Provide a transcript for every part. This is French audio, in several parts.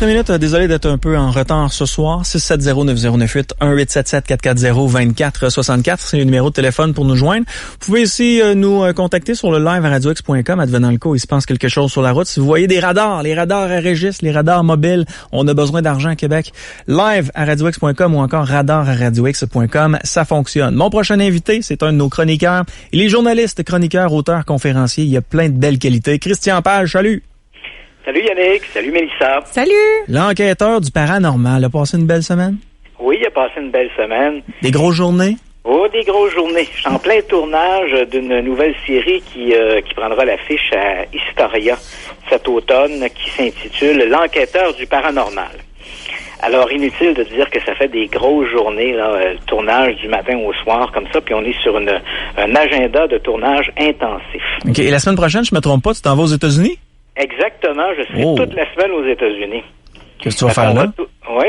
minutes, désolé d'être un peu en retard ce soir. 670-9098, 1877-440-2464, c'est le numéro de téléphone pour nous joindre. Vous pouvez aussi nous contacter sur le live à radiox.com. Advenant le cas, il se passe quelque chose sur la route. Si vous voyez des radars, les radars à Régis, les radars mobiles, on a besoin d'argent à Québec. Live à radiox.com ou encore radar à radiox.com, ça fonctionne. Mon prochain invité, c'est un de nos chroniqueurs. Il est journaliste, chroniqueur, auteur, conférencier. Il a plein de belles qualités. Christian Page, salut! Salut Yannick, salut Mélissa. Salut! L'enquêteur du paranormal a passé une belle semaine? Oui, il a passé une belle semaine. Des grosses journées? Oh, des grosses journées. Je suis en plein tournage d'une nouvelle série qui prendra l'affiche à Historia cet automne, qui s'intitule L'enquêteur du paranormal. Alors, inutile de dire que ça fait des grosses journées, là, le tournage du matin au soir, comme ça, puis on est sur un agenda de tournage intensif. OK. Et la semaine prochaine, je me trompe pas, tu t'en vas aux États-Unis? Exactement, je serai toute la semaine aux États-Unis. Qu'est-ce que tu vas faire là? Oui,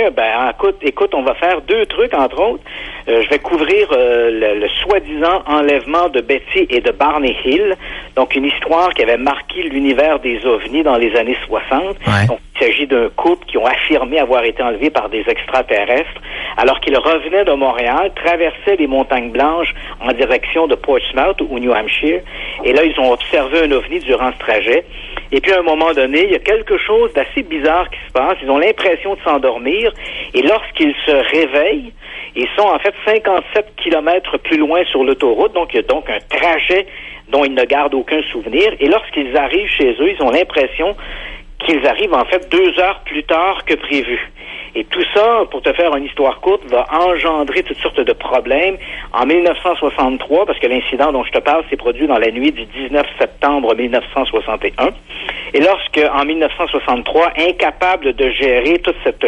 écoute, on va faire deux trucs, entre autres. Je vais couvrir le soi-disant enlèvement de Betty et de Barney Hill, donc une histoire qui avait marqué l'univers des ovnis dans les années 60. Ouais. Donc, il s'agit d'un couple qui ont affirmé avoir été enlevés par des extraterrestres alors qu'ils revenaient de Montréal, traversaient les montagnes blanches en direction de Portsmouth ou New Hampshire, et là, ils ont observé un ovni durant ce trajet. Et puis, à un moment donné, il y a quelque chose d'assez bizarre qui se passe. Ils ont l'impression de s'endormir. Et lorsqu'ils se réveillent, ils sont en fait 57 kilomètres plus loin sur l'autoroute. Donc, il y a donc un trajet dont ils ne gardent aucun souvenir. Et lorsqu'ils arrivent chez eux, ils ont l'impression qu'ils arrivent en fait 2 heures plus tard que prévu. Et tout ça, pour te faire une histoire courte, va engendrer toutes sortes de problèmes. En 1963, parce que l'incident dont je te parle s'est produit dans la nuit du 19 septembre 1961. Et lorsque, en 1963, incapables de gérer toute cette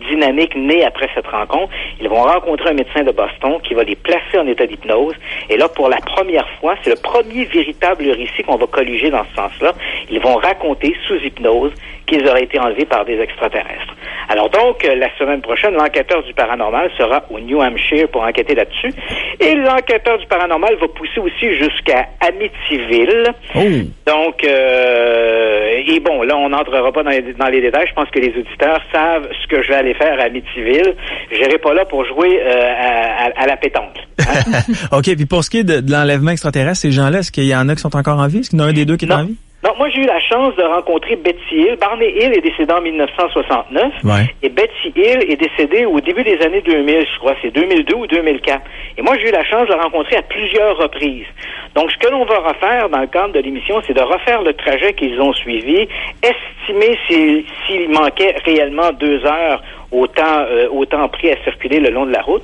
dynamique née après cette rencontre, ils vont rencontrer un médecin de Boston qui va les placer en état d'hypnose. Et là, pour la première fois, c'est le premier véritable récit qu'on va colliger dans ce sens-là. Ils vont raconter sous hypnose qu'ils auraient été enlevés par des extraterrestres. Alors donc, la semaine prochaine, l'enquêteur du paranormal sera au New Hampshire pour enquêter là-dessus. Et l'enquêteur du paranormal va pousser aussi jusqu'à Amityville. Oh. Donc, et bon, là, on n'entrera pas dans les détails. Je pense que les auditeurs savent ce que je vais aller faire à Amityville. Je n'irai pas là pour jouer à la pétanque. Hein? OK, puis pour ce qui est de l'enlèvement extraterrestre, ces gens-là, est-ce qu'il y en a qui sont encore en vie? Est-ce qu'il y en a un des deux qui est en vie? Non, moi, j'ai eu la chance de rencontrer Betty Hill. Barney Hill est décédé en 1969. Ouais. Et Betty Hill est décédée au début des années 2000, je crois. C'est 2002 ou 2004. Et moi, j'ai eu la chance de la rencontrer à plusieurs reprises. Donc, ce que l'on va refaire dans le cadre de l'émission, c'est de refaire le trajet qu'ils ont suivi, estimer s'il manquait réellement 2 heures au temps pris à circuler le long de la route.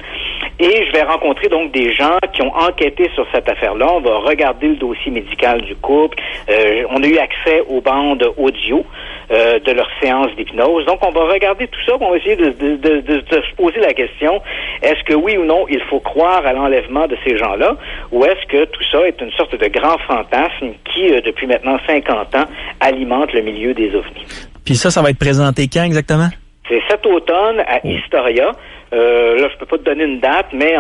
Et je vais rencontrer donc des gens qui ont enquêté sur cette affaire-là. On va regarder le dossier médical du couple. On a eu accès aux bandes audio de leur séance d'hypnose. Donc, on va regarder tout ça. On va essayer de se poser la question, est-ce que oui ou non, il faut croire à l'enlèvement de ces gens-là, ou est-ce que tout ça est une sorte de grand fantasme qui, depuis maintenant 50 ans, alimente le milieu des ovnis? Puis ça va être présenté quand exactement? C'est cet automne à Historia. Là, je peux pas te donner une date, mais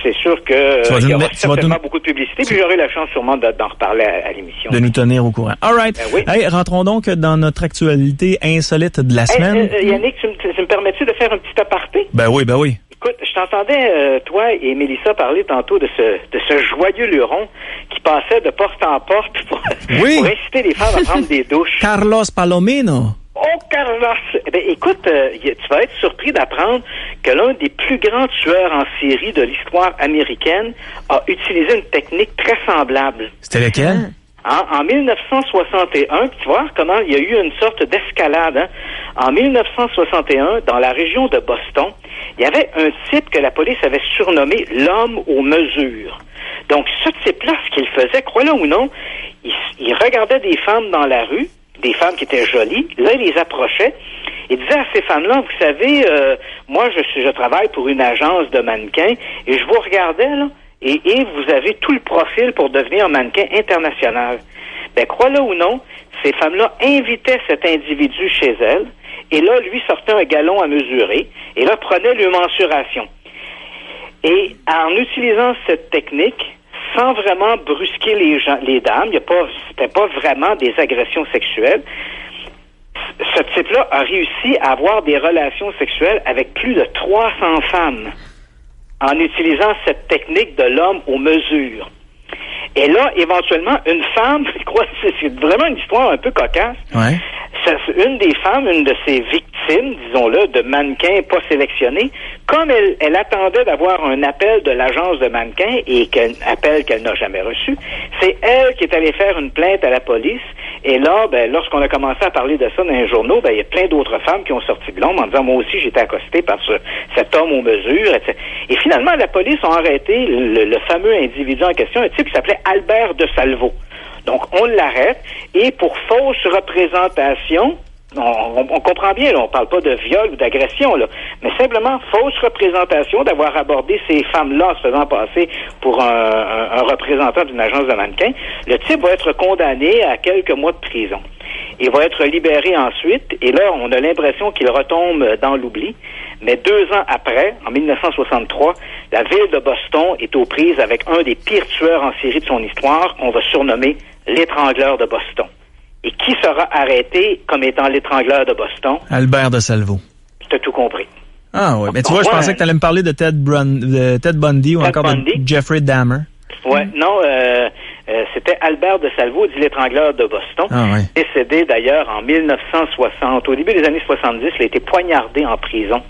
c'est sûr que il y aura certainement beaucoup de publicité, puis j'aurai la chance sûrement d'en reparler à l'émission. De nous tenir au courant. All right. Oui. Hey, rentrons donc dans notre actualité insolite de la semaine. Yannick, tu me permets-tu de faire un petit aparté? Ben oui. Écoute, je t'entendais, toi et Mélissa, parler tantôt de ce joyeux luron qui passait de porte en porte pour inciter les femmes à prendre des douches. Carlos Palomino. Oh, Carlos! Eh bien, écoute, tu vas être surpris d'apprendre que l'un des plus grands tueurs en série de l'histoire américaine a utilisé une technique très semblable. C'était lequel? En 1961, tu vois comment il y a eu une sorte d'escalade. Hein? En 1961, dans la région de Boston, il y avait un type que la police avait surnommé l'homme aux mesures. Donc, ce type-là, ce qu'il faisait, crois-le ou non, il regardait des femmes dans la rue, des femmes qui étaient jolies, là, il les approchait et disait à ces femmes-là, vous savez, moi, je travaille pour une agence de mannequins et je vous regardais, là, et vous avez tout le profil pour devenir mannequin international. Ben, crois-le ou non, ces femmes-là invitaient cet individu chez elles et là, lui sortait un galon à mesurer et là, prenait le mensuration. Et en utilisant cette technique, sans vraiment brusquer les dames, c'était pas vraiment des agressions sexuelles. ce type-là a réussi à avoir des relations sexuelles avec plus de 300 femmes en utilisant cette technique de l'homme aux mesures. Et là, éventuellement, une femme, je crois que c'est vraiment une histoire un peu cocasse. Ouais. Une des femmes, une de ses victimes, disons-le, de mannequins pas sélectionnés, comme elle attendait d'avoir un appel de l'agence de mannequins et qu'un appel qu'elle n'a jamais reçu, c'est elle qui est allée faire une plainte à la police. Et là, lorsqu'on a commencé à parler de ça dans les journaux, il y a plein d'autres femmes qui ont sorti de l'ombre en disant, moi aussi, j'étais accostée par cet homme aux mesures, etc. Et finalement, la police a arrêté le fameux individu en question, un type qui s'appelait Albert de Salvo. Donc, on l'arrête, et pour fausse représentation, on comprend bien, là, on parle pas de viol ou d'agression, là, mais simplement fausse représentation d'avoir abordé ces femmes-là en se faisant passer pour un représentant d'une agence de mannequins. Le type va être condamné à quelques mois de prison. Il va être libéré ensuite, et là, on a l'impression qu'il retombe dans l'oubli. Mais 2 ans après, en 1963, la ville de Boston est aux prises avec un des pires tueurs en série de son histoire, qu'on va surnommer l'étrangleur de Boston. Et qui sera arrêté comme étant l'étrangleur de Boston? Albert de Salvo. Tu as tout compris. Ah oui, mais tu vois, je pensais que tu allais me parler de Ted Bundy ou encore de Jeffrey Dahmer. Ouais, non, c'était Albert de Salvo, dit l'étrangleur de Boston. Ah, ouais. Décédé d'ailleurs en 1960. Au début des années 70, il a été poignardé en prison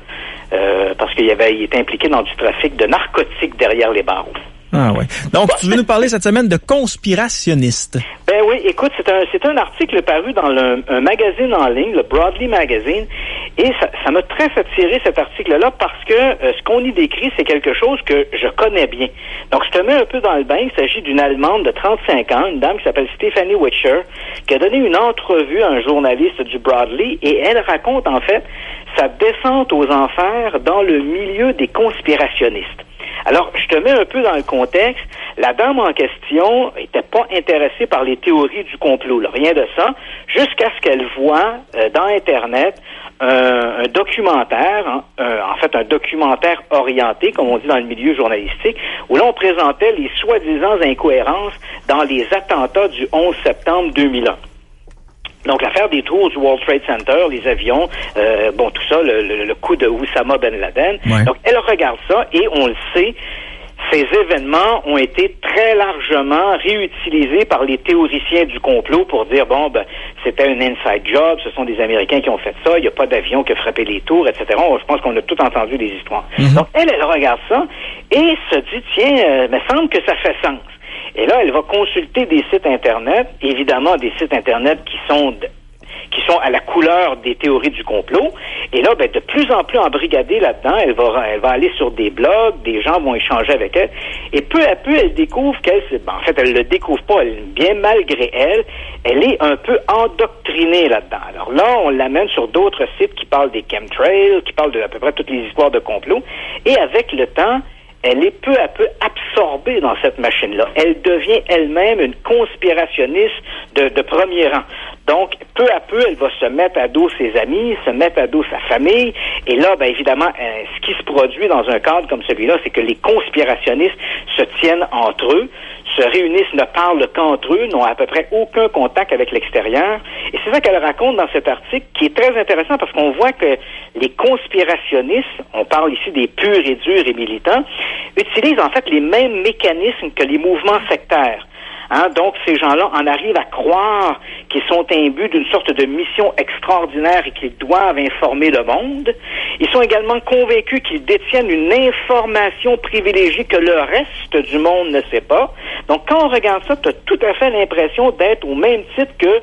parce qu'il était impliqué dans du trafic de narcotiques derrière les barreaux. Ah ouais. Donc, tu veux nous parler cette semaine de conspirationniste. Ben oui, écoute, c'est un article paru dans un magazine en ligne, le Broadly Magazine, et ça m'a très attiré cet article-là parce que ce qu'on y décrit, c'est quelque chose que je connais bien. Donc, je te mets un peu dans le bain. Il s'agit d'une Allemande de 35 ans, une dame qui s'appelle Stephanie Witcher, qui a donné une entrevue à un journaliste du Broadly, et elle raconte en fait sa descente aux enfers dans le milieu des conspirationnistes. Alors, je te mets un peu dans le contexte. La dame en question était pas intéressée par les théories du complot, là, rien de ça, jusqu'à ce qu'elle voit dans Internet un documentaire, en fait un documentaire orienté, comme on dit dans le milieu journalistique, où là on présentait les soi-disant incohérences dans les attentats du 11 septembre 2001. Donc, l'affaire des tours du World Trade Center, les avions, tout ça, le coup de Oussama Ben Laden. Ouais. Donc, elle regarde ça et on le sait, ces événements ont été très largement réutilisés par les théoriciens du complot pour dire, c'était un inside job, ce sont des Américains qui ont fait ça, il n'y a pas d'avion qui a frappé les tours, etc. Je pense qu'on a tout entendu les histoires. Mm-hmm. Donc, elle regarde ça et se dit, tiens, me semble que ça fait sens. Et là, elle va consulter des sites Internet, évidemment des sites Internet qui sont à la couleur des théories du complot. Et là, de plus en plus embrigadée là-dedans, elle va aller sur des blogs, des gens vont échanger avec elle. Et peu à peu, elle découvre en fait, elle le découvre pas, bien malgré elle est un peu endoctrinée là-dedans. Alors là, on l'amène sur d'autres sites qui parlent des chemtrails, qui parlent de à peu près toutes les histoires de complot. Et avec le temps, elle est peu à peu absorbée dans cette machine-là. Elle devient elle-même une conspirationniste de premier rang. Donc, peu à peu, elle va se mettre à dos ses amis, se mettre à dos sa famille. Et là, évidemment, ce qui se produit dans un cadre comme celui-là, c'est que les conspirationnistes se tiennent entre eux, se réunissent, ne parlent qu'entre eux, n'ont à peu près aucun contact avec l'extérieur. Et c'est ça qu'elle raconte dans cet article, qui est très intéressant parce qu'on voit que les conspirationnistes, on parle ici des purs et durs et militants, utilisent en fait les mêmes mécanismes que les mouvements sectaires. Donc, ces gens-là en arrivent à croire qu'ils sont imbus d'une sorte de mission extraordinaire et qu'ils doivent informer le monde. Ils sont également convaincus qu'ils détiennent une information privilégiée que le reste du monde ne sait pas. Donc, quand on regarde ça, tu as tout à fait l'impression d'être au même titre que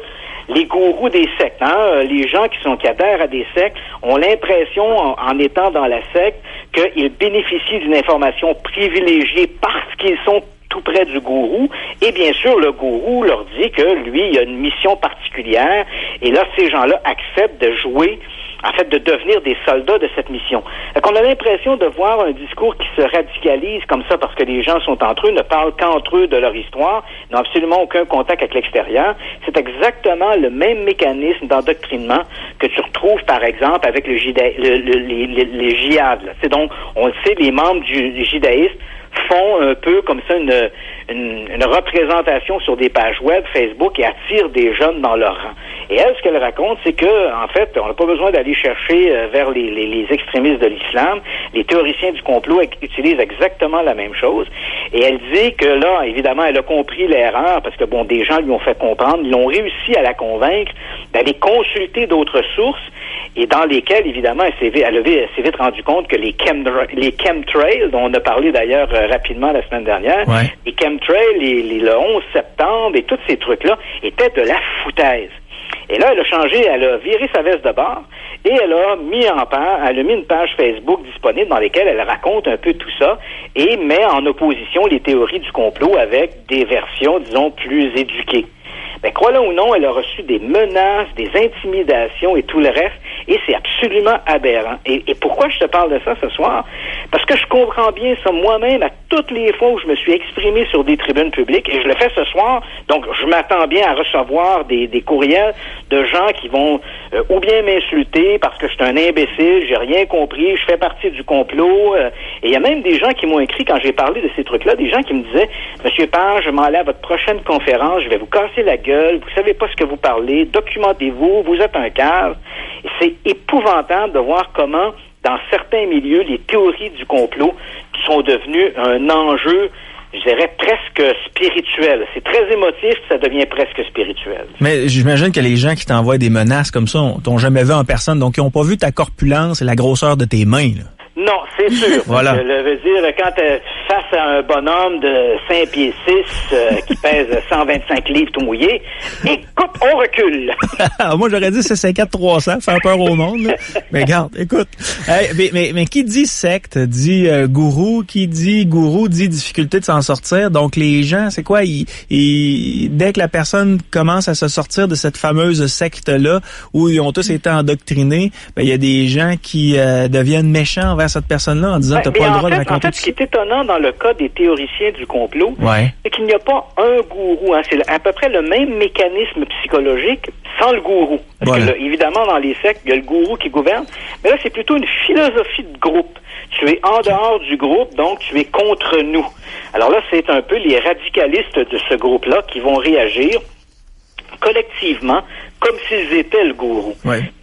les gourous des sectes. Les gens qui adhèrent à des sectes ont l'impression, en étant dans la secte, qu'ils bénéficient d'une information privilégiée parce qu'ils sont tout près du gourou, et bien sûr, le gourou leur dit que lui, il a une mission particulière, et là, ces gens-là acceptent de jouer, en fait, de devenir des soldats de cette mission. Donc, on a l'impression de voir un discours qui se radicalise comme ça, parce que les gens sont entre eux, ne parlent qu'entre eux de leur histoire, n'ont absolument aucun contact avec l'extérieur. C'est exactement le même mécanisme d'endoctrinement que tu retrouves, par exemple, avec les djihad. C'est donc, on le sait, les membres du judaïsme font un peu comme ça une représentation sur des pages web, Facebook, et attirent des jeunes dans leur rang. Et elle, ce qu'elle raconte, c'est que, en fait, on n'a pas besoin d'aller chercher vers les extrémistes de l'islam. Les théoriciens du complot utilisent exactement la même chose. Et elle dit que là, évidemment, elle a compris l'erreur parce que, bon, des gens lui ont fait comprendre, ils ont réussi à la convaincre d'aller consulter d'autres sources et dans lesquelles, évidemment, elle s'est vite rendu compte que les chemtrails, dont on a parlé d'ailleurs rapidement la semaine dernière, les chemtrails, le 11 septembre et tous ces trucs-là étaient de la foutaise. Et là, elle a viré sa veste de bord et elle a mis une page Facebook disponible dans laquelle elle raconte un peu tout ça et met en opposition les théories du complot avec des versions, disons, plus éduquées. Ben, crois-le ou non, elle a reçu des menaces, des intimidations et tout le reste, et c'est absolument aberrant. Et pourquoi je te parle de ça ce soir? Parce que je comprends bien ça moi-même à toutes les fois où je me suis exprimé sur des tribunes publiques, et je le fais ce soir, donc je m'attends bien à recevoir des courriels de gens qui vont ou bien m'insulter parce que je suis un imbécile, j'ai rien compris, je fais partie du complot, et il y a même des gens qui m'ont écrit quand j'ai parlé de ces trucs-là, des gens qui me disaient, Monsieur Page, je m'en allais à votre prochaine conférence, je vais vous casser la gueule, vous savez pas ce que vous parlez, documentez-vous, vous êtes un cave. Et c'est épouvantable de voir comment, dans certains milieux, les théories du complot sont devenues un enjeu, je dirais, presque spirituel. C'est très émotif, ça devient presque spirituel. Mais j'imagine que les gens qui t'envoient des menaces comme ça t'ont jamais vu en personne, donc ils n'ont pas vu ta corpulence et la grosseur de tes mains, là. Non, c'est sûr. Voilà. Je veux dire, quand t'es face à un bonhomme de 5 pieds 6 qui pèse 125 livres tout mouillé, écoute, on recule. Moi, j'aurais dit c'est 54-300, faire peur au monde. Là. Mais regarde, écoute. Hey, mais qui dit secte, dit gourou, qui dit gourou, dit difficulté de s'en sortir. Donc, les gens, c'est quoi? Dès que la personne commence à se sortir de cette fameuse secte-là, où ils ont tous été endoctrinés, ben, il y a des gens qui deviennent méchants envers cette personne-là en disant t'as pas le droit de raconter tout ça. En fait, ce qui est étonnant dans le cas des théoriciens du complot, c'est qu'il n'y a pas un gourou. Hein. C'est à peu près le même mécanisme psychologique sans le gourou. Parce que là, évidemment, dans les sectes, il y a le gourou qui gouverne, mais là, c'est plutôt une philosophie de groupe. Tu es en dehors du groupe, donc tu es contre nous. Alors là, c'est un peu les radicalistes de ce groupe-là qui vont réagir collectivement, comme s'ils étaient le gourou.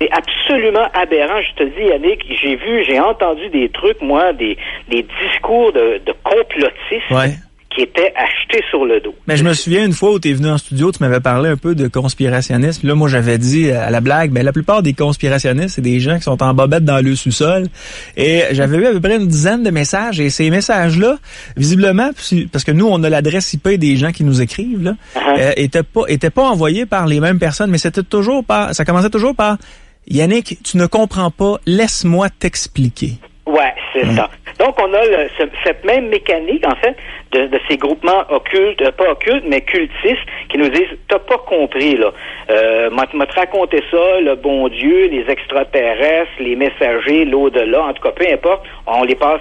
C'est absolument aberrant. Je te dis, Yannick, j'ai entendu des trucs, moi, des discours de complotistes qui étaient achetés sur le dos. Mais je me souviens une fois où tu es venu en studio, tu m'avais parlé un peu de conspirationnisme. Là, moi, j'avais dit à la blague, la plupart des conspirationnistes, c'est des gens qui sont en bobette dans le sous-sol. Et j'avais eu à peu près une dizaine de messages. Et ces messages-là, visiblement, parce que nous, on a l'adresse IP des gens qui nous écrivent, là, étaient pas envoyés par les mêmes personnes, mais ça commençait toujours par Yannick, tu ne comprends pas, laisse-moi t'expliquer. Ouais, c'est ça. Donc, on a cette même mécanique, en fait, de ces groupements occultes, pas occultes, mais cultistes, qui nous disent, t'as pas compris, là. M'a te raconté ça, le bon Dieu, les extraterrestres, les messagers, l'au-delà, en tout cas, peu importe, on les passe,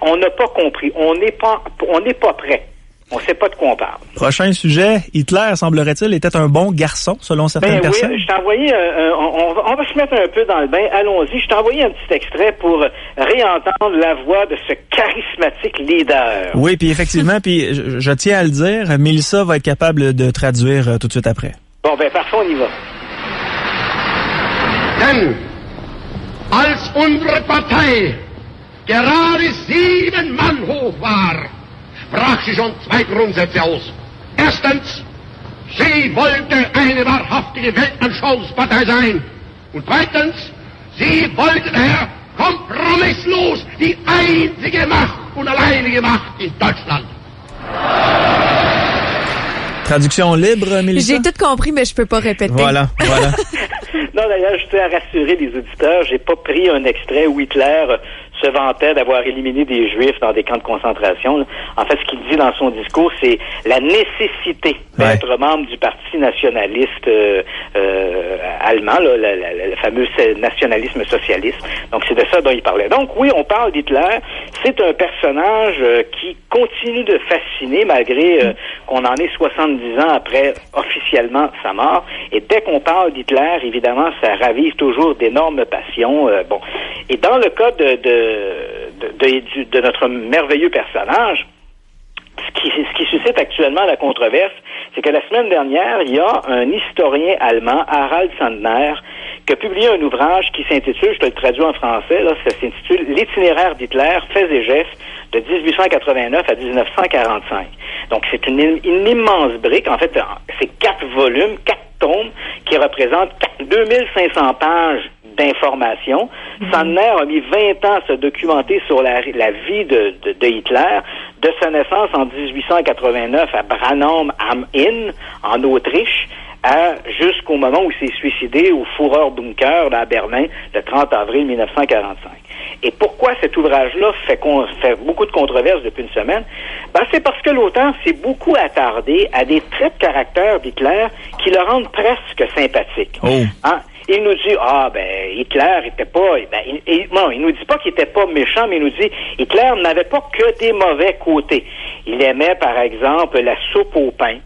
on n'a pas compris, on n'est pas prêt. On sait pas de quoi on parle. Prochain sujet, Hitler, semblerait-il, était un bon garçon, selon certaines personnes. Oui, je t'ai envoyé, on va se mettre un peu dans le bain, allons-y. Je t'ai envoyé un petit extrait pour réentendre la voix de ce charismatique leader. Oui, puis effectivement, puis je tiens à le dire, Mélissa va être capable de traduire tout de suite après. Bon, parfois on y va. Denn, als unsere Partei gerade 7 Mann hoch war, sprach sie schon 2 Grundsätze aus. Erstens, sie wollte eine wahrhaftige Weltanschauungspartei sein. Und zweitens, sie wollte daher kompromisslos die einzige Macht und alleinige Macht in Deutschland. Traduction libre, Mélissa? J'ai tout compris, mais je peux pas répéter. Voilà. Non, d'ailleurs, je tiens à rassurer les auditeurs, j'ai pas pris un extrait où Hitler se vantait d'avoir éliminé des Juifs dans des camps de concentration. Là. En fait, ce qu'il dit dans son discours, c'est la nécessité d'être membre du Parti nationaliste allemand, là, le fameux nationalisme socialiste. Donc, c'est de ça dont il parlait. Donc, oui, on parle d'Hitler. C'est un personnage qui continue de fasciner malgré qu'on en ait 70 ans après officiellement sa mort. Et dès qu'on parle d'Hitler, évidemment, ça ravive toujours d'énormes passions. Et dans le cas de notre merveilleux personnage, ce qui suscite actuellement la controverse, c'est que la semaine dernière, il y a un historien allemand, Harald Sandner, qui a publié un ouvrage qui s'intitule, je te le traduis en français, là, ça s'intitule « L'itinéraire d'Hitler, faits et gestes de 1889 à 1945 ». Donc, c'est une immense brique. En fait, c'est 4 volumes, 4 tomes qui représentent 2500 pages d'informations. Sandner a mis 20 ans à se documenter sur la vie de Hitler, de sa naissance en 1889 à Branham am Inn, en Autriche, jusqu'au moment où il s'est suicidé au Führerbunker à Berlin, le 30 avril 1945. Et pourquoi cet ouvrage-là fait beaucoup de controverses depuis une semaine? C'est parce que l'auteur s'est beaucoup attardé à des traits de caractère d'Hitler qui le rendent presque sympathique. Oh. Hein? Il nous dit, Hitler était pas, il nous dit pas qu'il était pas méchant, mais il nous dit, Hitler n'avait pas que des mauvais côtés. Il aimait, par exemple, la soupe au pain,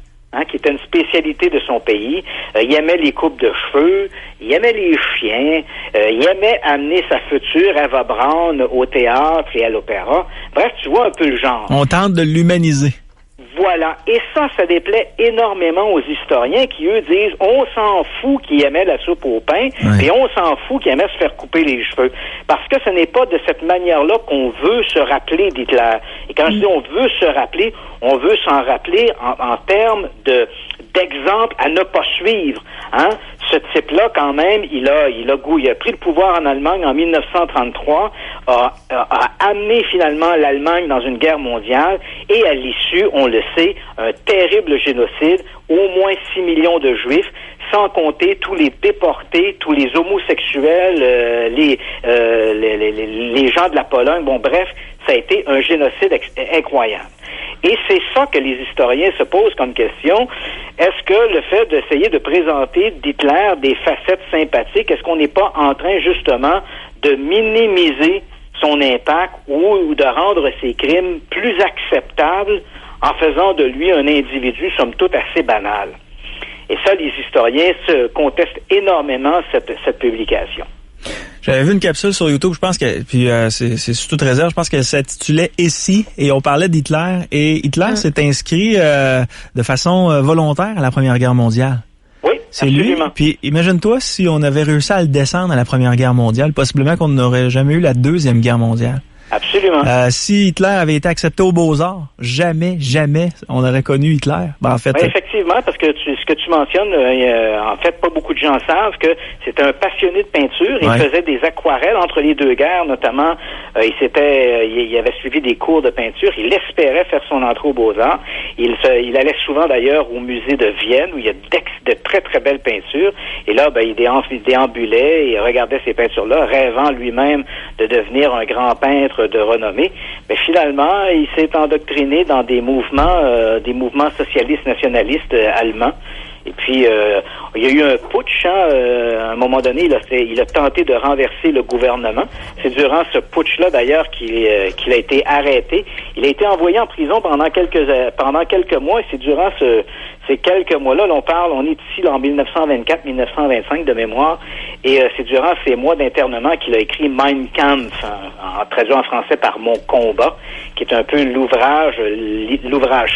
qui était une spécialité de son pays. Il aimait les coupes de cheveux, il aimait les chiens, il aimait amener sa future Eva Braun au théâtre et à l'opéra. Bref, tu vois un peu le genre. On tente de l'humaniser. Voilà. Et ça déplaît énormément aux historiens qui, eux, disent on s'en fout qu'il aimait la soupe au pain, et on s'en fout qu'il aimait se faire couper les cheveux. Parce que ce n'est pas de cette manière-là qu'on veut se rappeler d'Hitler. Et quand je dis on veut se rappeler, on veut s'en rappeler en termes d'exemple à ne pas suivre. Hein? Ce type-là, quand même, il a pris le pouvoir en Allemagne en 1933, a amené finalement l'Allemagne dans une guerre mondiale, et à l'issue, on le sait, un terrible génocide, au moins 6 millions de Juifs, sans compter tous les déportés, tous les homosexuels, les gens de la Pologne. Bon, bref, ça a été un génocide incroyable. Et c'est ça que les historiens se posent comme question. Est-ce que le fait d'essayer de présenter d'Hitler des facettes sympathiques, est-ce qu'on n'est pas en train justement de minimiser son impact ou de rendre ses crimes plus acceptables en faisant de lui un individu, somme toute, assez banal? Et ça, les historiens se contestent énormément cette publication. J'avais vu une capsule sur YouTube, je pense que, puis c'est sous toute réserve, je pense qu'elle s'intitulait « Ici » et on parlait d'Hitler. Et Hitler s'est inscrit de façon volontaire à la Première Guerre mondiale. Oui, c'est absolument. Lui. Puis imagine-toi si on avait réussi à le descendre à la Première Guerre mondiale, possiblement qu'on n'aurait jamais eu la Deuxième Guerre mondiale. Absolument. Si Hitler avait été accepté aux Beaux-Arts, jamais on aurait connu Hitler. En fait, oui, effectivement, parce que ce que tu mentionnes, en fait, pas beaucoup de gens savent que c'était un passionné de peinture. Il faisait des aquarelles entre les deux guerres, notamment. Il avait suivi des cours de peinture. Il espérait faire son entrée aux Beaux-Arts. Il allait souvent d'ailleurs au musée de Vienne où il y a de très très belles peintures. Et là, il déambulait et regardait ces peintures-là, rêvant lui-même de devenir un grand peintre de renommée. Mais finalement, il s'est endoctriné dans des mouvements socialistes nationalistes allemands. Et puis, il y a eu un putsch, à un moment donné, il a tenté de renverser le gouvernement. C'est durant ce putsch-là, d'ailleurs, qu'il a été arrêté. Il a été envoyé en prison pendant quelques mois, et c'est durant ces quelques mois-là, on est ici là, en 1924-1925 de mémoire, et c'est durant ces mois d'internement qu'il a écrit Mein Kampf, traduit en français par Mon combat, qui est un peu l'ouvrage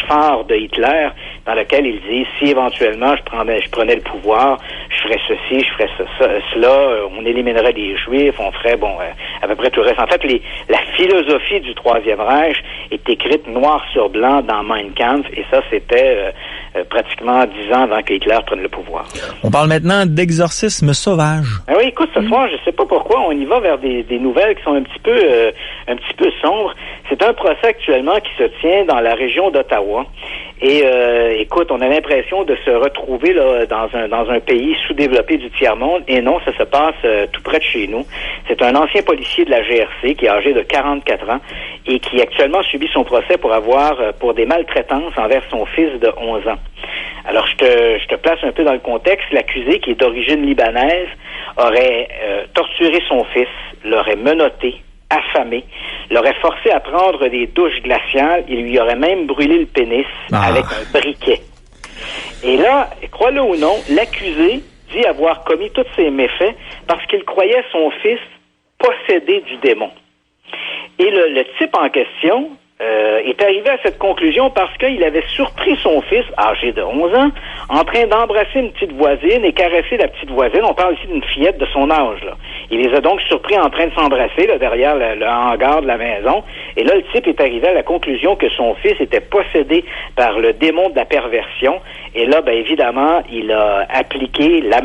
phare de Hitler, dans lequel il dit, si éventuellement je prenais le pouvoir, je ferais ceci, je ferais cela, on éliminerait les Juifs, on ferait, à peu près tout le reste. En fait, la philosophie du Troisième Reich est écrite noir sur blanc dans Mein Kampf, et ça, c'était pratiquement 10 ans avant que Hitler prenne le pouvoir. On parle maintenant d'exorcisme sauvage. Oui, écoute, ce soir, je sais pas pourquoi, on y va vers des nouvelles qui sont un petit peu sombres. C'est un procès actuellement qui se tient dans la région d'Ottawa. Et écoute, on a l'impression de se retrouver là dans un pays sous-développé du tiers-monde. Et non, ça se passe tout près de chez nous. C'est un ancien policier de la GRC qui est âgé de 44 ans et qui actuellement subit son procès pour des maltraitances envers son fils de 11 ans. Alors, je te place un peu dans le contexte. L'accusé, qui est d'origine libanaise, aurait torturé son fils, l'aurait menotté, affamé, l'aurait forcé à prendre des douches glaciales, il lui aurait même brûlé le pénis avec un briquet. Et là, crois-le ou non, l'accusé dit avoir commis tous ces méfaits parce qu'il croyait son fils possédé du démon. Et le type en question est arrivé à cette conclusion parce qu'il avait surpris son fils, âgé de 11 ans, en train d'embrasser une petite voisine et caresser la petite voisine. On parle ici d'une fillette de son âge, là. Il les a donc surpris en train de s'embrasser, là, derrière le hangar de la maison. Et là, le type est arrivé à la conclusion que son fils était possédé par le démon de la perversion. Et là, ben évidemment, il a appliqué la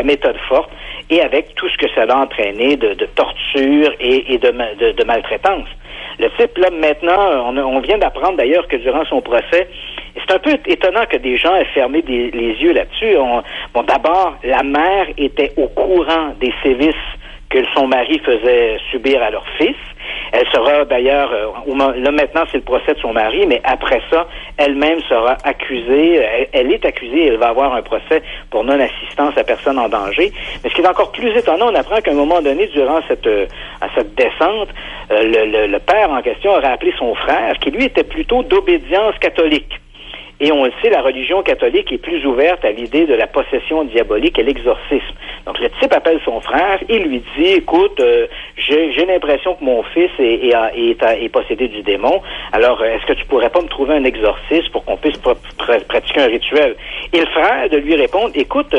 méthode forte, et avec tout ce que ça a entraîné de torture et de maltraitance. Le type, là, maintenant, on vient d'apprendre d'ailleurs que durant son procès, c'est un peu étonnant que des gens aient fermé les yeux là-dessus. Bon, d'abord, la mère était au courant des sévices que son mari faisait subir à leur fils. Elle sera d'ailleurs, là maintenant c'est le procès de son mari, mais après ça, elle-même sera accusée, elle est accusée, elle va avoir un procès pour non-assistance à personne en danger. Mais ce qui est encore plus étonnant, on apprend qu'à un moment donné, durant cette descente, le père en question aurait appelé son frère, qui lui était plutôt d'obédience catholique. Et on le sait, la religion catholique est plus ouverte à l'idée de la possession diabolique et l'exorcisme. Donc le type appelle son frère et lui dit, écoute, j'ai l'impression que mon fils est possédé du démon. Alors, est-ce que tu pourrais pas me trouver un exorciste pour qu'on puisse pratiquer un rituel? Et le frère de lui répondre, écoute,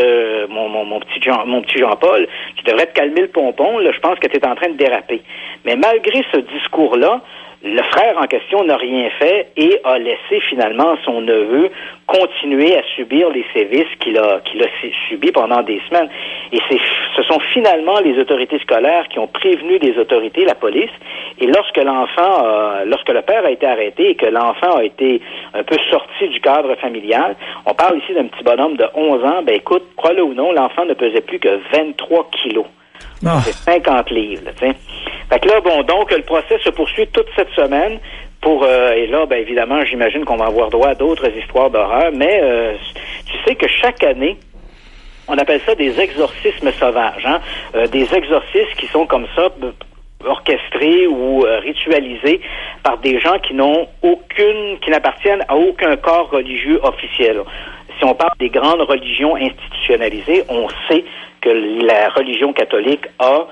mon petit Jean-Paul, tu devrais te calmer le pompon, là, je pense que tu es en train de déraper. Mais malgré ce discours-là, le frère en question n'a rien fait et a laissé finalement son neveu continuer à subir les sévices qu'il a subis pendant des semaines. Et ce sont finalement les autorités scolaires qui ont prévenu les autorités, la police. Et lorsque le père a été arrêté et que l'enfant a été un peu sorti du cadre familial, on parle ici d'un petit bonhomme de 11 ans, ben écoute, crois-le ou non, l'enfant ne pesait plus que 23 kilos. Oh. C'est 50 livres, tu sais. Fait que là, bon, donc, le procès se poursuit toute cette semaine et là, ben, évidemment, j'imagine qu'on va avoir droit à d'autres histoires d'horreur, mais tu sais que chaque année, on appelle ça des exorcismes sauvages, hein? Des exorcismes qui sont comme ça, orchestrés ou ritualisés par des gens qui n'appartiennent à aucun corps religieux officiel. Si on parle des grandes religions institutionnalisées, on sait que la religion catholique a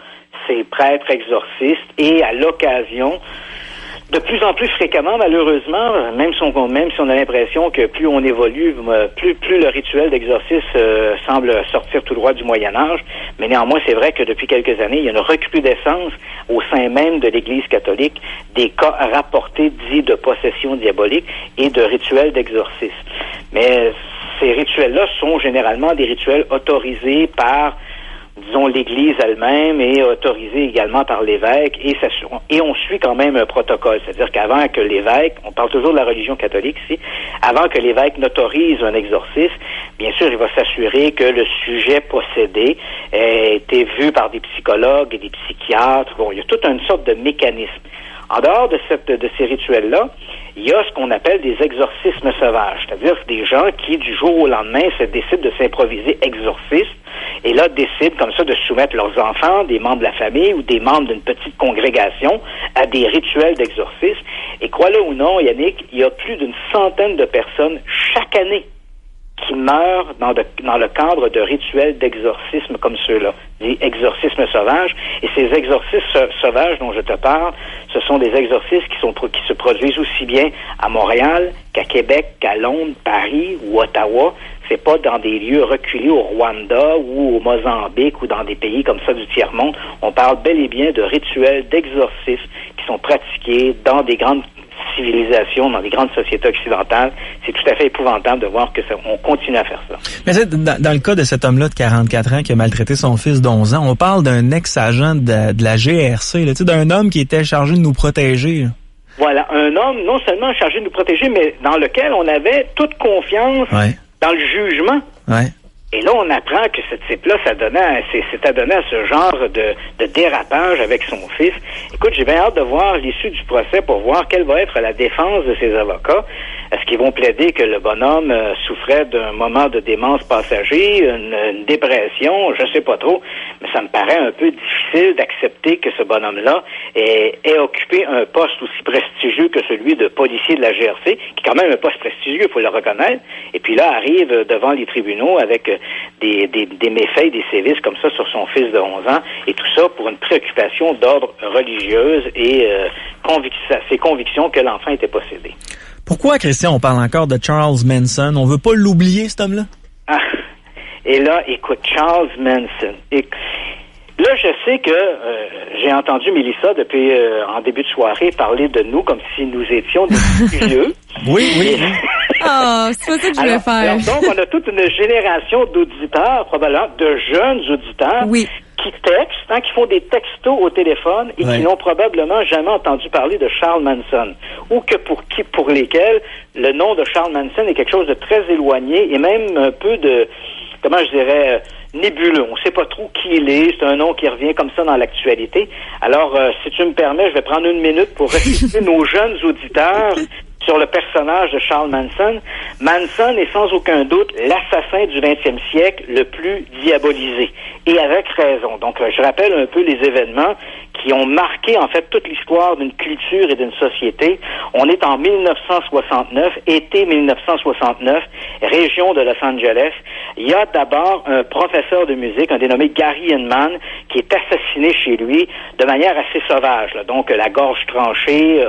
ses prêtres exorcistes et à l'occasion, de plus en plus fréquemment, malheureusement, même si on a l'impression que plus on évolue, plus le rituel d'exorcisme semble sortir tout droit du Moyen-Âge, mais néanmoins, c'est vrai que depuis quelques années, il y a une recrudescence au sein même de l'Église catholique des cas rapportés dits de possession diabolique et de rituels d'exorcisme. Mais ces rituels-là sont généralement des rituels autorisés par, disons, l'Église elle-même et autorisés également par l'évêque et on suit quand même un protocole. C'est-à-dire qu'avant que l'évêque, on parle toujours de la religion catholique ici, avant que l'évêque n'autorise un exorcisme, bien sûr, il va s'assurer que le sujet possédé ait été vu par des psychologues et des psychiatres. Bon, il y a toute une sorte de mécanisme. En dehors de ces rituels-là, il y a ce qu'on appelle des exorcismes sauvages, c'est-à-dire des gens qui, du jour au lendemain, décident de s'improviser exorcistes et là, décident comme ça de soumettre leurs enfants, des membres de la famille ou des membres d'une petite congrégation à des rituels d'exorcisme. Et crois-le ou non, Yannick, il y a plus d'une centaine de personnes chaque année qui meurent dans le cadre de rituels d'exorcisme comme ceux-là, des exorcismes sauvages. Et ces exorcismes sauvages dont je te parle, ce sont des exorcismes qui se produisent aussi bien à Montréal qu'à Québec, qu'à Londres, Paris ou Ottawa. C'est pas dans des lieux reculés au Rwanda ou au Mozambique ou dans des pays comme ça du tiers-monde. On parle bel et bien de rituels d'exorcisme qui sont pratiqués dans des grandes civilisations, dans les grandes sociétés occidentales. C'est tout à fait épouvantable de voir on continue à faire ça. Mais dans le cas de cet homme-là de 44 ans qui a maltraité son fils d'11 ans, on parle d'un ex-agent de la GRC, là, d'un homme qui était chargé de nous protéger. Là. Voilà, un homme non seulement chargé de nous protéger, mais dans lequel on avait toute confiance dans le jugement. Ouais. Et là, on apprend que ce type-là, s'est adonné à ce genre de dérapage avec son fils. Écoute, j'ai bien hâte de voir l'issue du procès pour voir quelle va être la défense de ses avocats. Est-ce qu'ils vont plaider que le bonhomme souffrait d'un moment de démence passager, une dépression, je sais pas trop, mais ça me paraît un peu difficile d'accepter que ce bonhomme-là ait occupé un poste aussi prestigieux que celui de policier de la GRC, qui est quand même un poste prestigieux, il faut le reconnaître, et puis là arrive devant les tribunaux avec des méfaits, des sévices comme ça sur son fils de 11 ans, et tout ça pour une préoccupation d'ordre religieuse et ses convictions que l'enfant était possédé. Pourquoi, Christian, on parle encore de Charles Manson? On veut pas l'oublier, cet homme-là? Ah, et là, écoute, Charles Manson. Là, je sais que j'ai entendu Mélissa depuis en début de soirée parler de nous comme si nous étions des vieux. Oui. Oh, c'est pas ça que je voulais faire. Alors, donc, on a toute une génération d'auditeurs, probablement de jeunes auditeurs, qui textent, qui font des textos au téléphone et qui n'ont probablement jamais entendu parler de Charles Manson. Ou que pour lesquels le nom de Charles Manson est quelque chose de très éloigné et même un peu de, comment je dirais, nébuleux. On ne sait pas trop qui il est. C'est un nom qui revient comme ça dans l'actualité. Alors, si tu me permets, je vais prendre une minute pour expliquer nos jeunes auditeurs sur le personnage de Charles Manson. Manson est sans aucun doute l'assassin du 20e siècle le plus diabolisé. Et avec raison. Donc, je rappelle un peu les événements qui ont marqué, en fait, toute l'histoire d'une culture et d'une société. On est en 1969, été 1969, région de Los Angeles. Il y a d'abord un professeur de musique, un dénommé Gary Inman, qui est assassiné chez lui de manière assez sauvage. Là. Donc, la gorge tranchée,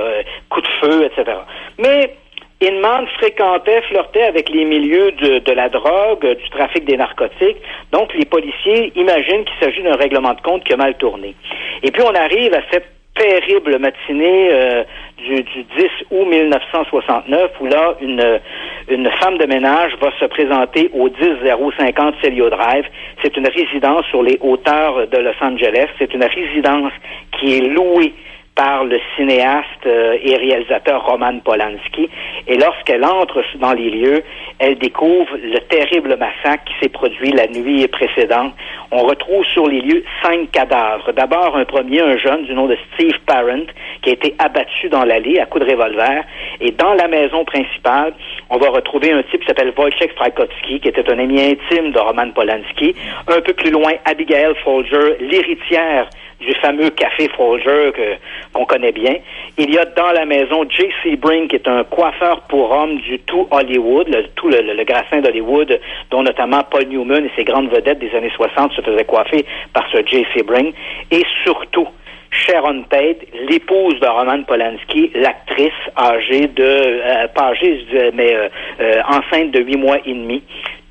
coup de feu, etc. Mais Inman flirtait avec les milieux de la drogue, du trafic des narcotiques. Donc, les policiers imaginent qu'il s'agit d'un règlement de compte qui a mal tourné. Et puis, on arrive à cette terrible matinée du 10 août 1969 où là, une femme de ménage va se présenter au 10050 Celio Drive. C'est une résidence sur les hauteurs de Los Angeles. C'est une résidence qui est louée par le cinéaste et réalisateur Roman Polanski. Et lorsqu'elle entre dans les lieux, elle découvre le terrible massacre qui s'est produit la nuit précédente. On retrouve sur les lieux 5 cadavres. D'abord, un premier, un jeune du nom de Steve Parent, qui a été abattu dans l'allée à coups de revolver. Et dans la maison principale, on va retrouver un type qui s'appelle Wojciech Frykowski, qui était un ami intime de Roman Polanski. Un peu plus loin, Abigail Folger, l'héritière du fameux café Folger qu'on connaît bien. Il y a dans la maison J.C. Brink, qui est un coiffeur pour hommes du tout Hollywood, le grassin d'Hollywood, dont notamment Paul Newman et ses grandes vedettes des années 60 se faisaient coiffer par ce J.C. Brink. Et surtout, Sharon Tate, l'épouse de Roman Polanski, l'actrice âgée pas âgée, mais enceinte de 8 mois et demi.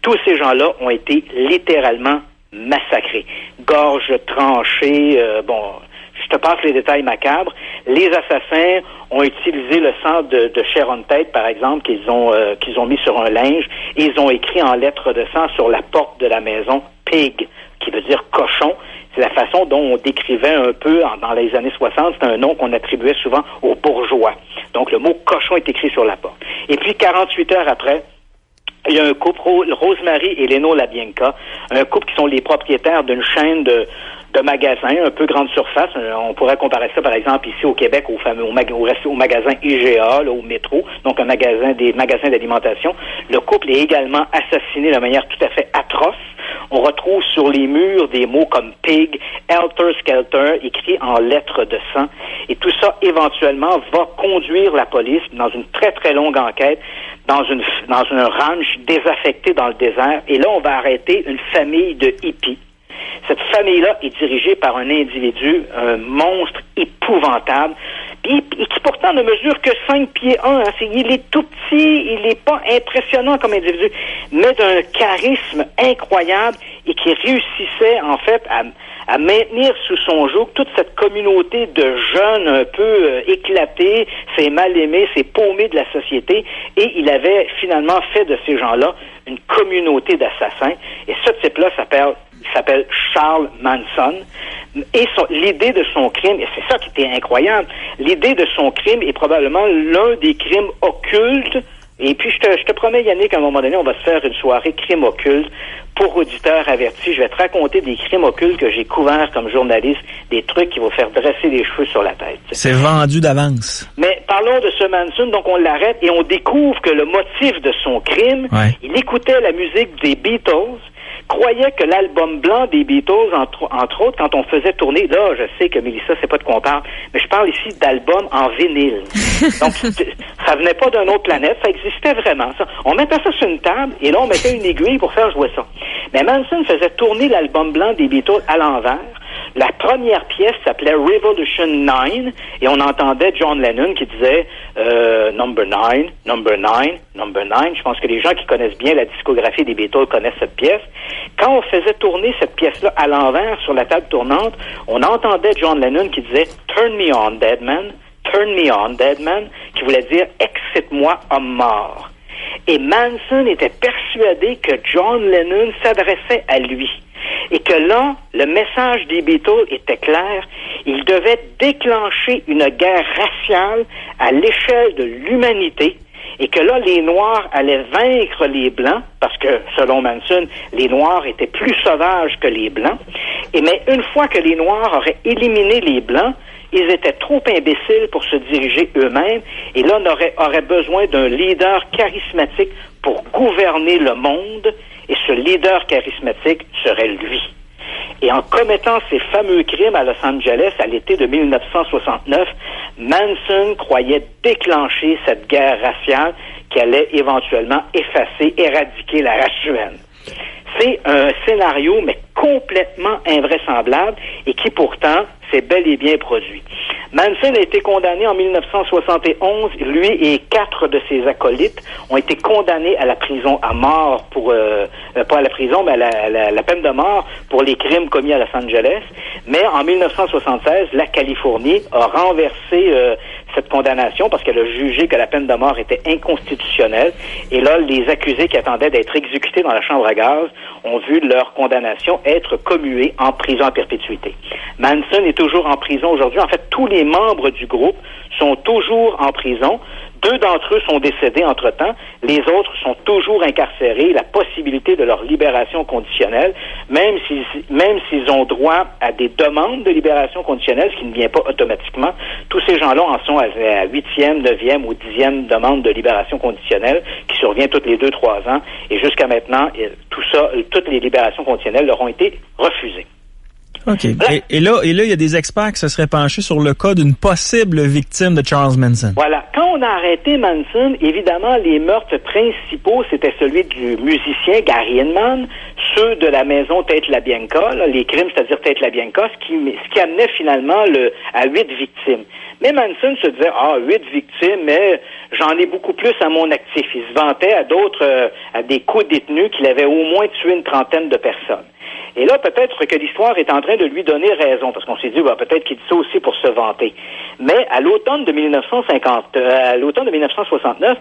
Tous ces gens-là ont été littéralement massacrés. Gorge tranchée, je te passe les détails macabres. Les assassins ont utilisé le sang de Sharon Tate, par exemple, qu'ils ont mis sur un linge, et ils ont écrit en lettres de sang sur la porte de la maison « Pig », qui veut dire « cochon ». C'est la façon dont on décrivait un peu dans les années 60, c'est un nom qu'on attribuait souvent aux bourgeois. Donc le mot « cochon » est écrit sur la porte. Et puis 48 heures après, il y a un couple, Rosemary et Leno LaBianca, un couple qui sont les propriétaires d'une chaîne de magasins, un peu grande surface. On pourrait comparer ça, par exemple, ici au Québec, au magasin IGA, là, au métro, donc des magasins d'alimentation. Le couple est également assassiné de manière tout à fait atroce. On retrouve sur les murs des mots comme pig, helter skelter, écrits en lettres de sang. Et tout ça, éventuellement, va conduire la police dans une très, très longue enquête dans un ranch désaffecté dans le désert. Et là, on va arrêter une famille de hippies. Cette famille-là est dirigée par un individu, un monstre épouvantable, et qui pourtant ne mesure que 5 pieds 1. Il est tout petit, il n'est pas impressionnant comme individu, mais d'un charisme incroyable et qui réussissait en fait à maintenir sous son joug toute cette communauté de jeunes un peu éclatés, ces mal-aimés, ces paumés de la société, et il avait finalement fait de ces gens-là une communauté d'assassins. Et ce type-là s'appelle Charles Manson. Et l'idée de son crime, et c'est ça qui était incroyable, l'idée de son crime est probablement l'un des crimes occultes. Et puis, je te promets, Yannick, à un moment donné, on va se faire une soirée crime occulte pour auditeurs avertis. Je vais te raconter des crimes occultes que j'ai couverts comme journaliste, des trucs qui vont faire dresser les cheveux sur la tête. C'est vendu d'avance. Mais parlons de ce Manson, donc on l'arrête et on découvre que le motif de son crime, il écoutait la musique des Beatles, croyait que l'album blanc des Beatles, entre autres, quand on faisait tourner, là, je sais que Mélissa, c'est pas de quoi on parle, mais je parle ici d'albums en vinyle. Donc, ça venait pas d'une autre planète, ça existait vraiment, ça. On mettait ça sur une table, et là, on mettait une aiguille pour faire jouer ça. Mais Manson faisait tourner l'album blanc des Beatles à l'envers. La première pièce s'appelait Revolution 9 et on entendait John Lennon qui disait Number 9, Number 9, Number 9. Je pense que les gens qui connaissent bien la discographie des Beatles connaissent cette pièce. Quand on faisait tourner cette pièce-là à l'envers sur la table tournante, on entendait John Lennon qui disait Turn me on, dead man, Turn me on, dead man, qui voulait dire excite-moi, homme mort. Et Manson était persuadé que John Lennon s'adressait à lui. Et que là, le message des Beatles était clair. Il devait déclencher une guerre raciale à l'échelle de l'humanité. Et que là, les Noirs allaient vaincre les Blancs, parce que, selon Manson, les Noirs étaient plus sauvages que les Blancs. Mais une fois que les Noirs auraient éliminé les Blancs, ils étaient trop imbéciles pour se diriger eux-mêmes. Et là, on aurait besoin d'un leader charismatique pour gouverner le monde. Et ce leader charismatique serait lui. Et en commettant ces fameux crimes à Los Angeles à l'été de 1969, Manson croyait déclencher cette guerre raciale qui allait éventuellement effacer, éradiquer la race humaine. C'est un scénario, mais complètement invraisemblable et qui pourtant s'est bel et bien produit. Manson a été condamné en 1971. Lui et 4 de ses acolytes ont été condamnés à la prison à mort pour, pas à la prison, mais à la peine de mort pour les crimes commis à Los Angeles. Mais en 1976, la Californie a renversé cette condamnation parce qu'elle a jugé que la peine de mort était inconstitutionnelle. Et là, les accusés qui attendaient d'être exécutés dans la chambre à gaz ont vu leur condamnation être commuée en prison à perpétuité. Manson est toujours en prison aujourd'hui. En fait, tous les membres du groupe sont toujours en prison. 2 d'entre eux sont décédés entre-temps. Les autres sont toujours incarcérés. La possibilité de leur libération conditionnelle, même s'ils ont droit à des demandes de libération conditionnelle, ce qui ne vient pas automatiquement, tous ces gens-là en sont à 8e, 9e ou 10e demande de libération conditionnelle qui survient toutes les 2-3 ans. Et jusqu'à maintenant, tout ça, toutes les libérations conditionnelles leur ont été refusées. OK. Et là, il y a des experts qui se seraient penchés sur le cas d'une possible victime de Charles Manson. Voilà. Quand on a arrêté Manson, évidemment, les meurtres principaux, c'était celui du musicien Gary Hinman, ceux de la maison Tate LaBianca, là, les crimes, c'est-à-dire Tate LaBianca, ce qui amenait finalement à 8 victimes. Mais Manson se disait, 8 victimes, mais j'en ai beaucoup plus à mon actif. Il se vantait à des co-détenus qu'il avait au moins tué une trentaine de personnes. Et là, peut-être que l'histoire est en train de lui donner raison, parce qu'on s'est dit, peut-être qu'il dit ça aussi pour se vanter. Mais à l'automne de 1969,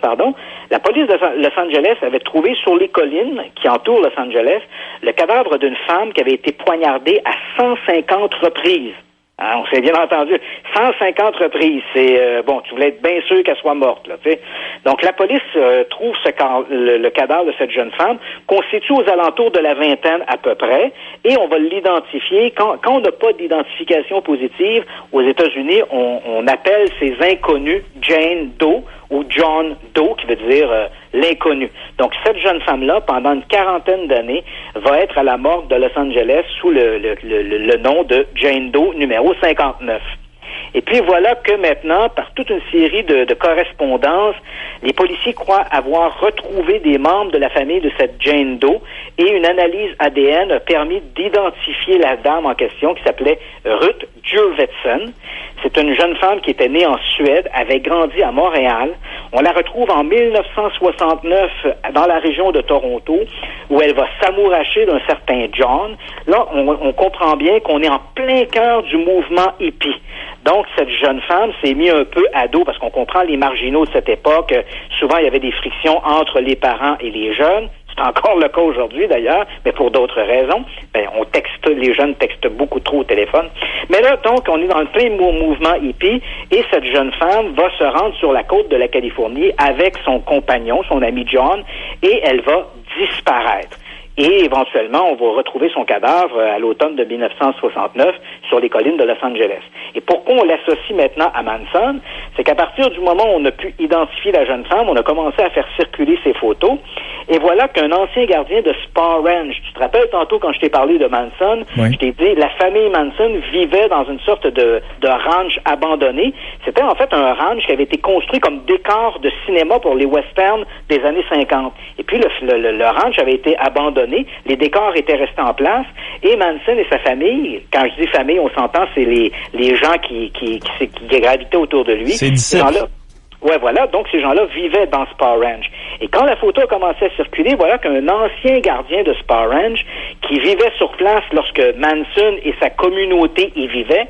la police de Los Angeles avait trouvé sur les collines qui entourent Los Angeles le cadavre d'une femme qui avait été poignardée à 150 reprises. Hein, on s'est bien entendu. 150 reprises. C'est tu voulais être bien sûr qu'elle soit morte, là, tu sais. Donc la police trouve le cadavre de cette jeune femme, constitue aux alentours de la vingtaine à peu près, et on va l'identifier. Quand on n'a pas d'identification positive aux États-Unis, on appelle ces inconnus Jane Doe ou John Doe, qui veut dire l'inconnu. Donc cette jeune femme-là, pendant une quarantaine d'années, va être à la morgue de Los Angeles sous le nom de Jane Doe numéro 59. Et puis voilà que maintenant, par toute une série de correspondances, les policiers croient avoir retrouvé des membres de la famille de cette Jane Doe et une analyse ADN a permis d'identifier la dame en question qui s'appelait Ruth Jurvetson. C'est une jeune femme qui était née en Suède, avait grandi à Montréal. On la retrouve en 1969 dans la région de Toronto, où elle va s'amouracher d'un certain John. Là, on comprend bien qu'on est en plein cœur du mouvement hippie. Donc, cette jeune femme s'est mise un peu à dos, parce qu'on comprend les marginaux de cette époque. Souvent, il y avait des frictions entre les parents et les jeunes. C'est encore le cas aujourd'hui, d'ailleurs, mais pour d'autres raisons. Les jeunes textent beaucoup trop au téléphone. Mais là, donc, on est dans le plein mouvement hippie, et cette jeune femme va se rendre sur la côte de la Californie avec son compagnon, son ami John, et elle va disparaître. Et éventuellement, on va retrouver son cadavre à l'automne de 1969 sur les collines de Los Angeles. Et pourquoi on l'associe maintenant à Manson? C'est qu'à partir du moment où on a pu identifier la jeune femme, on a commencé à faire circuler ses photos. Et voilà qu'un ancien gardien de Spa Ranch, tu te rappelles tantôt quand je t'ai parlé de Manson, oui. Je t'ai dit, la famille Manson vivait dans une sorte de ranch abandonné. C'était en fait un ranch qui avait été construit comme décor de cinéma pour les westerns des années 50. Et puis le ranch avait été abandonné, les décors étaient restés en place, et Manson et sa famille, quand je dis famille, on s'entend, c'est les gens qui gravitaient autour de lui. C'est ces gens-là. Ouais, voilà. Donc, ces gens-là vivaient dans Spa Ranch. Et quand la photo a commencé à circuler, voilà qu'un ancien gardien de Spa Ranch, qui vivait sur place lorsque Manson et sa communauté y vivaient,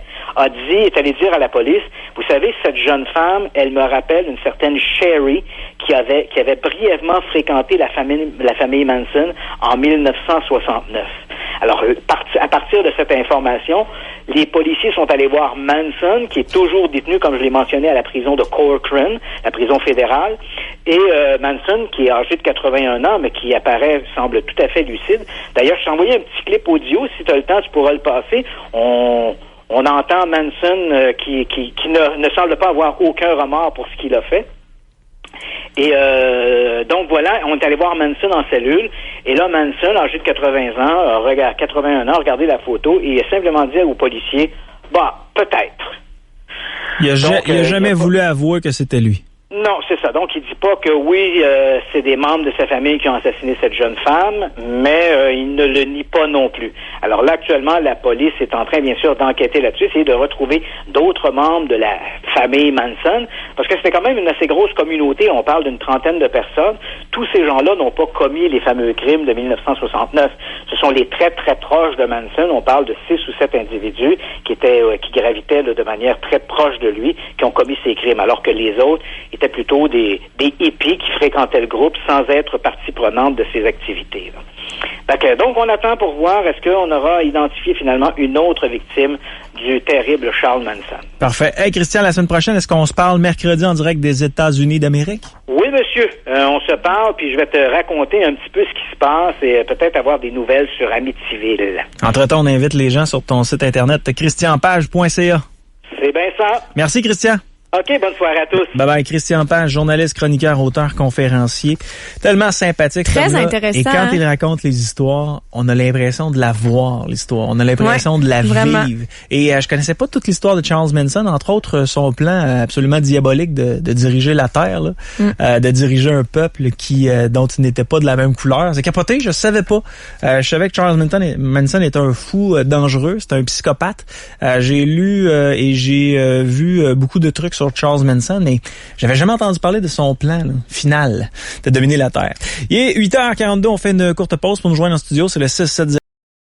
est allé dire à la police, vous savez, cette jeune femme, elle me rappelle une certaine Sherry qui avait brièvement fréquenté la famille Manson en 1969. Alors, à partir de cette information, les policiers sont allés voir Manson, qui est toujours détenu, comme je l'ai mentionné, à la prison de Corcoran, la prison fédérale, et Manson, qui est âgé de 81 ans, mais qui apparaît, semble tout à fait lucide. D'ailleurs, je t'ai envoyé un petit clip audio, si tu as le temps, tu pourras le passer. On entend Manson qui ne semble pas avoir aucun remords pour ce qu'il a fait. Et donc voilà, on est allé voir Manson en cellule, et là Manson, âgé de 81 ans, regardez la photo, et il a simplement dit aux policiers, peut-être. Il a jamais voulu avouer que c'était lui. Non, c'est ça. Donc, il dit pas que oui, c'est des membres de sa famille qui ont assassiné cette jeune femme, mais il ne le nie pas non plus. Alors là, actuellement, la police est en train, bien sûr, d'enquêter là-dessus, essayer de retrouver d'autres membres de la famille Manson, parce que c'était quand même une assez grosse communauté. On parle d'une trentaine de personnes. Tous ces gens-là n'ont pas commis les fameux crimes de 1969. Ce sont les très, très proches de Manson. On parle de 6 ou 7 individus qui gravitaient de manière très proche de lui, qui ont commis ces crimes, alors que les autres étaient plutôt des hippies qui fréquentaient le groupe sans être partie prenante de ces activités. Donc, on attend pour voir est-ce qu'on aura identifié finalement une autre victime du terrible Charles Manson. Parfait. Hey, Christian, la semaine prochaine, est-ce qu'on se parle mercredi en direct des États-Unis d'Amérique? Oui, monsieur. On se parle, puis je vais te raconter un petit peu ce qui se passe et peut-être avoir des nouvelles sur Amityville. Entre-temps, on invite les gens sur ton site internet christianpage.ca. C'est bien ça. Merci, Christian. OK, bonne soirée à tous. Bye-bye. Christian Page, journaliste, chroniqueur, auteur, conférencier. Tellement sympathique. Très intéressant. Et quand il raconte les histoires, on a l'impression de la voir, l'histoire. On a l'impression de la vivre. Et je connaissais pas toute l'histoire de Charles Manson, entre autres son plan absolument diabolique de diriger la Terre, là, de diriger un peuple dont il n'était pas de la même couleur. C'est capoté, je savais pas. Je savais que Charles Manson était un fou dangereux, c'était un psychopathe. J'ai lu et j'ai vu beaucoup de trucs sur Charles Manson, mais j'avais jamais entendu parler de son plan final de dominer la Terre. Il est 8h42, on fait une courte pause pour nous joindre en studio, c'est le 670.